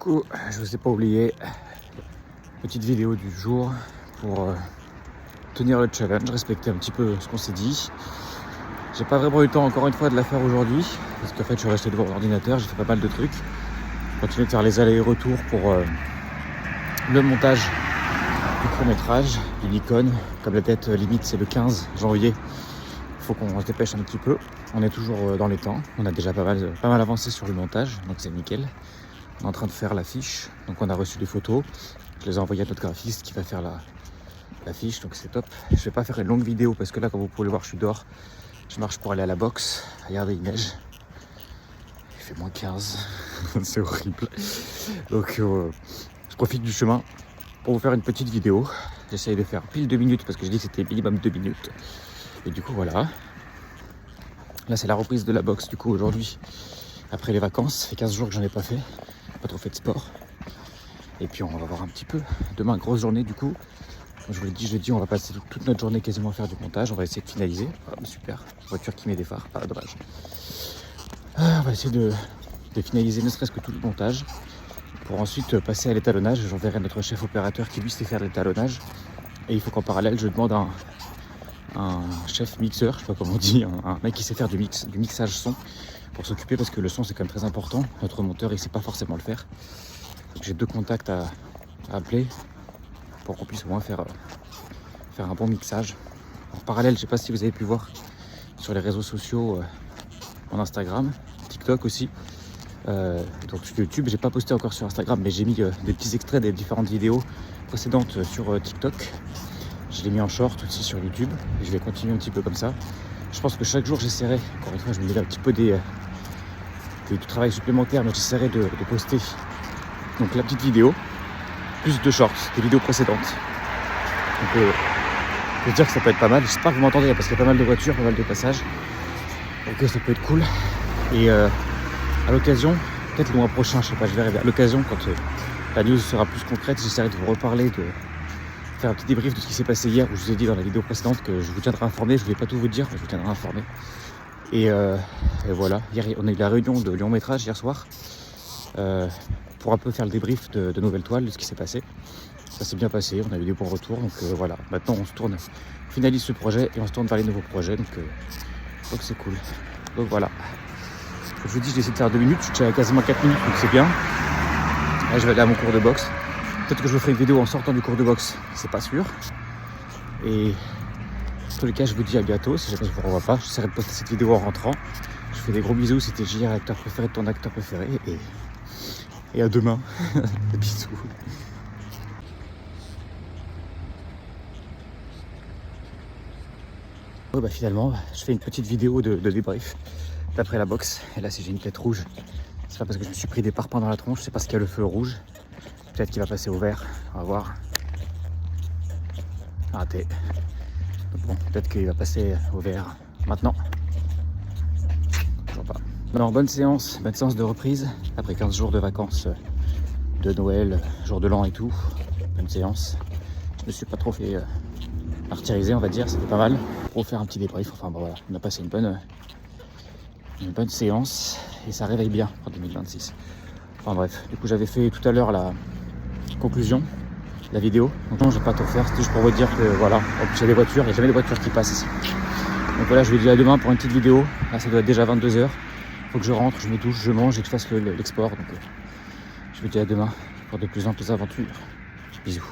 coup, je vous ai pas oublié, petite vidéo du jour pour tenir le challenge, respecter un petit peu ce qu'on s'est dit. J'ai pas vraiment eu le temps encore une fois de la faire aujourd'hui, parce qu'en fait je suis resté devant l'ordinateur, j'ai fait pas mal de trucs. Je continue de faire les allers et retours pour le montage du court-métrage, du Nikon. Comme la date limite c'est le 15 janvier, il faut qu'on se dépêche un petit peu. On est toujours dans les temps, on a déjà pas mal avancé sur le montage, donc c'est nickel. On est en train de faire l'affiche, donc on a reçu des photos. Je les ai envoyées à notre graphiste qui va faire l'affiche, donc c'est top. Je vais pas faire une longue vidéo parce que là, comme vous pouvez le voir, je suis dehors. Je marche pour aller à la boxe. Regardez, il neige. Il fait moins 15. C'est horrible. Donc je profite du chemin pour vous faire une petite vidéo. J'essaye de faire pile 2 minutes parce que je dis que c'était minimum 2 minutes. Et du coup, voilà. Là, c'est la reprise de la boxe, du coup, aujourd'hui. Après les vacances, ça fait 15 jours que j'en ai pas fait. Pas trop fait de sport. Et puis on va voir un petit peu. Demain, grosse journée du coup. Comme je vous l'ai dit jeudi, on va passer toute notre journée quasiment à faire du montage. On va essayer de finaliser. Ah, super, voiture qui met des phares, pas dommage. On va essayer de finaliser ne serait-ce que tout le montage. Pour ensuite passer à l'étalonnage. J'enverrai notre chef opérateur qui lui sait faire l'étalonnage. Et il faut qu'en parallèle, je demande un chef mixeur, je sais pas comment on dit, un mec qui sait faire du mixage son pour s'occuper parce que le son c'est quand même très important. Notre monteur il sait pas forcément le faire. Donc, j'ai 2 contacts à appeler pour qu'on puisse au moins faire un bon mixage. En parallèle, je sais pas si vous avez pu voir sur les réseaux sociaux, mon Instagram, TikTok aussi. Donc sur YouTube, j'ai pas posté encore sur Instagram, mais j'ai mis des petits extraits des différentes vidéos précédentes sur TikTok. Je l'ai mis en short aussi sur YouTube et je vais continuer un petit peu comme ça. Je pense que chaque jour j'essaierai, encore une fois je me mets un petit peu du travail supplémentaire, mais j'essaierai de poster donc la petite vidéo, plus de shorts, des vidéos précédentes. Donc je veux dire que ça peut être pas mal. J'espère que vous m'entendez parce qu'il y a pas mal de voitures, pas mal de passages. Donc ça peut être cool. Et à l'occasion, peut-être le mois prochain, je sais pas, je verrai à l'occasion quand la news sera plus concrète, j'essaierai de vous reparler, de faire un petit débrief de ce qui s'est passé hier, où je vous ai dit dans la vidéo précédente que je vous tiendrai informé. Je ne vais pas tout vous dire, mais je vous tiendrai informé. Et voilà, hier on a eu la réunion de Lyon Métrage hier soir pour un peu faire le débrief de Nouvelle Toile, de ce qui s'est passé. Ça s'est bien passé, on a eu des bons retours, donc voilà. Maintenant on finalise ce projet et on se tourne vers les nouveaux projets, donc c'est cool. Donc voilà. Comme je vous dis, je vais essayer de faire 2 minutes, je suis déjà à quasiment 4 minutes, donc c'est bien. Là je vais aller à mon cours de boxe. Peut-être que je vous ferai une vidéo en sortant du cours de boxe, c'est pas sûr. Et en tous les cas, je vous dis à bientôt. Si jamais je vous revois pas, j'essaierai de poster cette vidéo en rentrant. Je vous fais des gros bisous. C'était JR, l'acteur préféré de ton acteur préféré. Et à demain. Bisous. Ouais, bah finalement, je fais une petite vidéo de débrief d'après la boxe. Et là, si j'ai une tête rouge, c'est pas parce que je me suis pris des parpaings dans la tronche, c'est parce qu'il y a le feu rouge. Peut-être qu'il va passer au vert, on va voir. Raté. Bon, peut-être qu'il va passer au vert maintenant. Je vois pas. Alors, bonne séance de reprise. Après 15 jours de vacances de Noël, jour de l'an et tout. Bonne séance. Je me suis pas trop fait martyriser, on va dire, c'était pas mal. Pour faire un petit débrief, enfin bon voilà, on a passé une bonne séance et ça réveille bien pour 2026. Enfin bref, du coup j'avais fait tout à l'heure la conclusion, la vidéo. Donc non, je vais pas tout faire, c'était juste pour vous dire que voilà, en plus il y a des voitures, il n'y a jamais de voitures qui passent ici. Donc voilà, je vous dis à demain pour une petite vidéo. Là ça doit être déjà 22h. Faut que je rentre, je me douche, je mange et que je fasse l'export. Donc je vous dis à demain pour de plus amples aventures. Bisous.